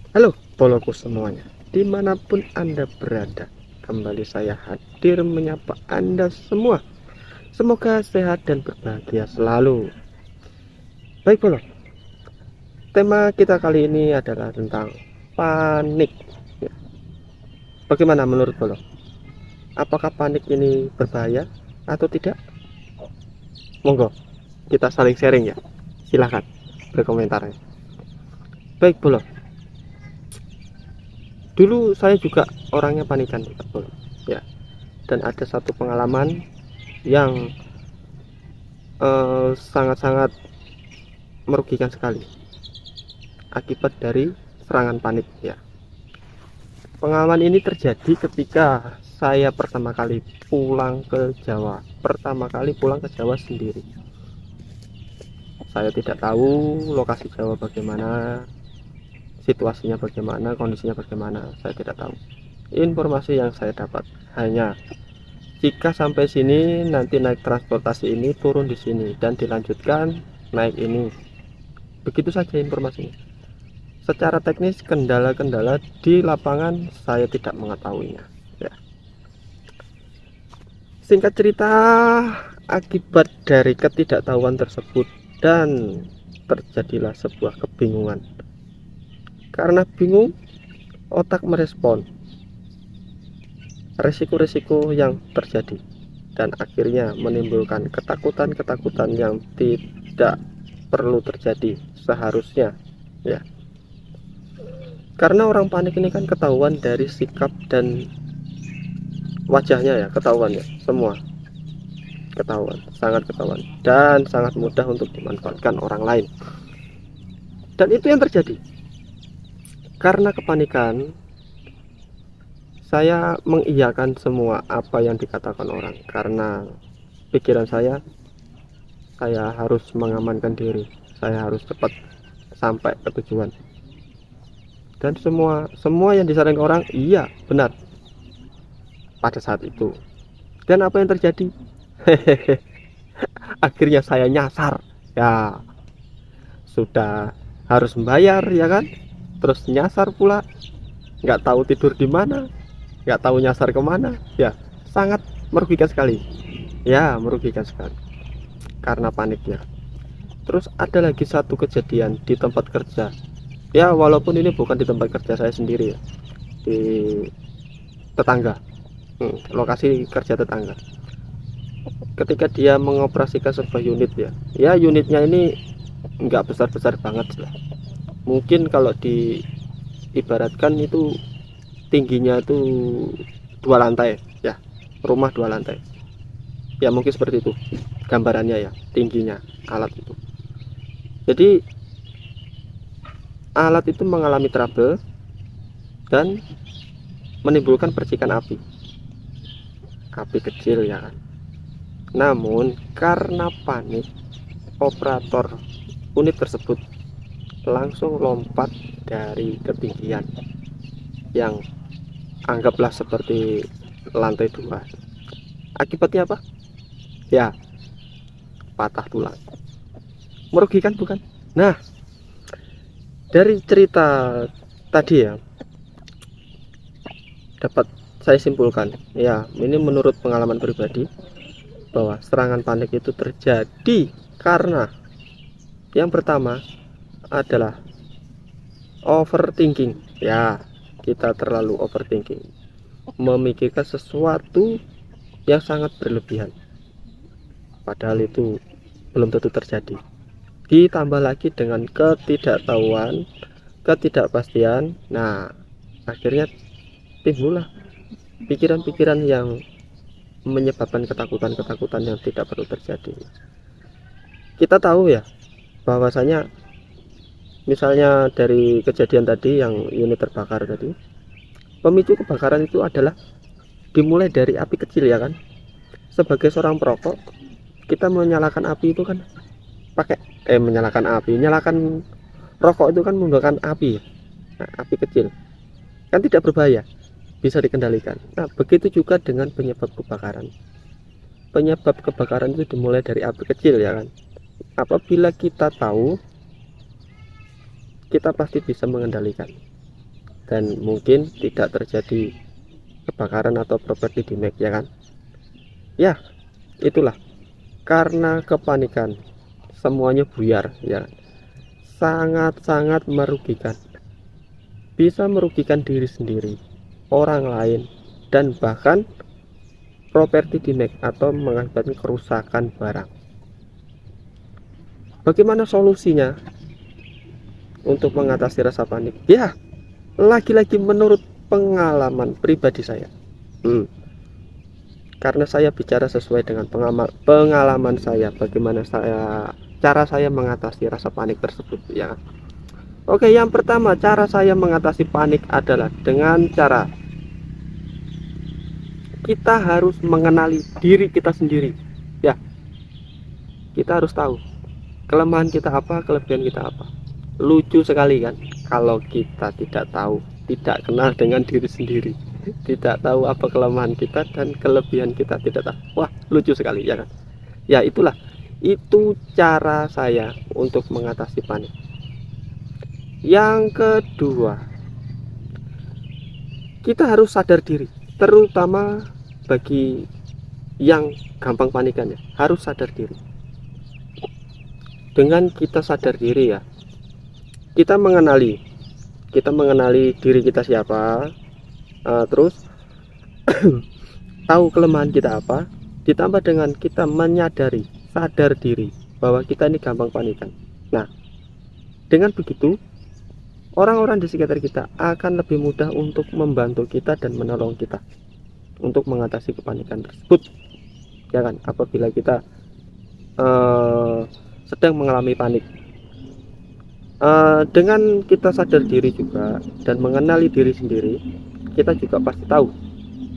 Halo poloku semuanya, dimanapun Anda berada, kembali saya hadir menyapa Anda semua. Semoga sehat dan berbahagia selalu. Baik polo, tema kita kali ini adalah tentang panik. Ya, bagaimana menurut polo? Apakah panik ini berbahaya atau tidak? Monggo, kita saling sharing ya. Silahkan berkomentar. Baik polo, dulu saya juga orangnya panikan polo. Ya, dan ada satu pengalaman yang sangat-sangat merugikan sekali akibat dari serangan panik ya. Pengalaman ini terjadi ketika saya pertama kali pulang ke Jawa. Pertama kali pulang ke Jawa sendiri. Saya tidak tahu lokasi Jawa bagaimana, situasinya bagaimana, kondisinya bagaimana, saya tidak tahu. Informasi yang saya dapat hanya jika sampai sini nanti naik transportasi ini, turun di sini dan dilanjutkan naik ini. Begitu saja informasinya. Secara teknis kendala-kendala di lapangan saya tidak mengetahuinya ya. Singkat cerita, akibat dari ketidaktahuan tersebut dan terjadilah sebuah kebingungan. Karena bingung, otak merespon resiko-resiko yang terjadi dan akhirnya menimbulkan ketakutan-ketakutan yang tidak perlu terjadi seharusnya ya. Karena orang panik ini kan ketahuan dari sikap dan wajahnya ya, ketahuan ya, semua ketahuan, sangat ketahuan dan sangat mudah untuk dimanfaatkan orang lain. Dan itu yang terjadi. Karena kepanikan, saya mengiyakan semua apa yang dikatakan orang. Karena pikiran saya harus mengamankan diri, saya harus cepat sampai ke tujuan. Dan semua yang disarankan orang iya benar pada saat itu. Dan apa yang terjadi? Hehehe, akhirnya saya nyasar ya, sudah harus membayar ya kan, terus nyasar pula, nggak tahu tidur di mana, nggak tahu nyasar kemana ya. Sangat merugikan sekali ya, merugikan sekali karena paniknya. Terus ada lagi satu kejadian di tempat kerja ya, walaupun ini bukan di tempat kerja saya sendiri ya, di tetangga, lokasi kerja tetangga. Ketika dia mengoperasikan sebuah unit ya, ya unitnya ini nggak besar-besar banget lah. Mungkin kalau diibaratkan itu tingginya itu 2 lantai ya, rumah 2 lantai ya, mungkin seperti itu gambarannya ya, tingginya alat itu. Jadi alat itu mengalami trouble dan menimbulkan percikan api kecil ya kan. Namun karena panik, operator unit tersebut langsung lompat dari ketinggian yang anggaplah seperti lantai 2. Akibatnya apa? Ya, patah tulang. Merugikan bukan? Nah, dari cerita tadi ya, dapat saya simpulkan ya, ini menurut pengalaman pribadi, bahwa serangan panik itu terjadi karena yang pertama adalah overthinking ya. Kita terlalu overthinking, memikirkan sesuatu yang sangat berlebihan, padahal itu belum tentu terjadi. Ditambah lagi dengan ketidaktahuan, ketidakpastian, nah akhirnya timbullah pikiran-pikiran yang menyebabkan ketakutan-ketakutan yang tidak perlu terjadi. Kita tahu ya bahwasanya, misalnya dari kejadian tadi yang unit terbakar tadi, pemicu kebakaran itu adalah dimulai dari api kecil ya kan. Sebagai seorang perokok, kita menyalakan api itu kan pakai menyalakan api, nyalakan rokok itu kan menggunakan api ya. Nah, api kecil kan tidak berbahaya, bisa dikendalikan. Nah, begitu juga dengan penyebab kebakaran. Penyebab kebakaran itu dimulai dari api kecil ya kan. Apabila kita tahu, kita pasti bisa mengendalikan. dan mungkin tidak terjadi kebakaran atau properti damage, ya kan? Ya, itulah karena kepanikan semuanya buyar, ya. Sangat-sangat merugikan, bisa merugikan diri sendiri, orang lain, dan bahkan properti damage atau mengakibatkan kerusakan barang. Bagaimana solusinya untuk mengatasi rasa panik? Ya, lagi-lagi menurut pengalaman pribadi saya. Karena saya bicara sesuai dengan pengalaman saya, bagaimana cara saya mengatasi rasa panik tersebut, ya. Oke, yang pertama, cara saya mengatasi panik adalah dengan cara kita harus mengenali diri kita sendiri, ya. Kita harus tahu kelemahan kita apa, kelebihan kita apa. Lucu sekali kan kalau kita tidak tahu, tidak kenal dengan diri sendiri, tidak tahu apa kelemahan kita dan kelebihan kita, tidak tahu. Wah, lucu sekali, ya kan? Ya, itu cara saya untuk mengatasi panik. Yang kedua, kita harus sadar diri, terutama bagi yang gampang panikannya, harus sadar diri. Dengan kita sadar diri, ya, kita mengenali diri kita siapa, terus tahu kelemahan kita apa, ditambah dengan kita menyadari, sadar diri bahwa kita ini gampang panikan. Nah, dengan begitu orang-orang di sekitar kita akan lebih mudah untuk membantu kita dan menolong kita untuk mengatasi kepanikan tersebut, ya kan? Apabila kita sedang mengalami panik, dengan kita sadar diri juga dan mengenali diri sendiri, kita juga pasti tahu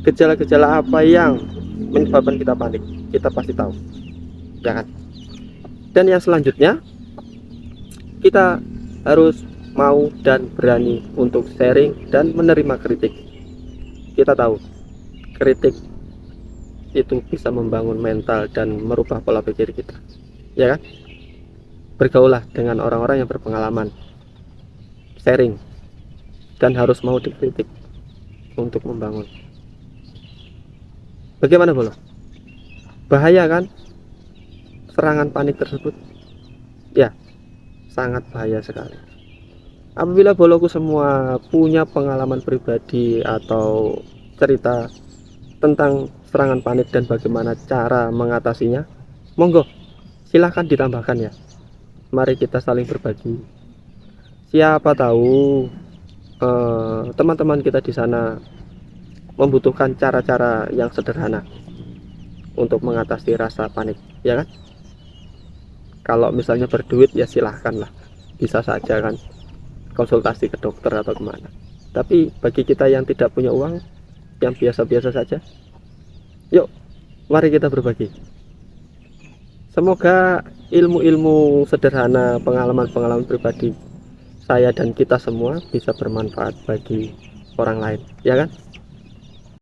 gejala-gejala apa yang menyebabkan kita panik. Kita pasti tahu, ya kan? Dan yang selanjutnya, kita harus mau dan berani untuk sharing dan menerima kritik. Kita tahu kritik itu bisa membangun mental dan merubah pola pikir kita, ya kan? Bergaulah dengan orang-orang yang berpengalaman, sharing, dan harus mau dikritik untuk membangun. Bagaimana Bolo? Bahaya kan serangan panik tersebut? Ya, sangat bahaya sekali. Apabila Boloku semua punya pengalaman pribadi atau cerita tentang serangan panik dan bagaimana cara mengatasinya, monggo silahkan ditambahkan, ya. Mari kita saling berbagi. Siapa tahu teman-teman kita di sana membutuhkan cara-cara yang sederhana untuk mengatasi rasa panik, ya kan? Kalau misalnya berduit, ya silahkanlah, bisa saja kan konsultasi ke dokter atau kemana. Tapi bagi kita yang tidak punya uang, yang biasa-biasa saja, yuk mari kita berbagi. Semoga ilmu-ilmu sederhana, pengalaman-pengalaman pribadi saya dan kita semua bisa bermanfaat bagi orang lain, ya kan?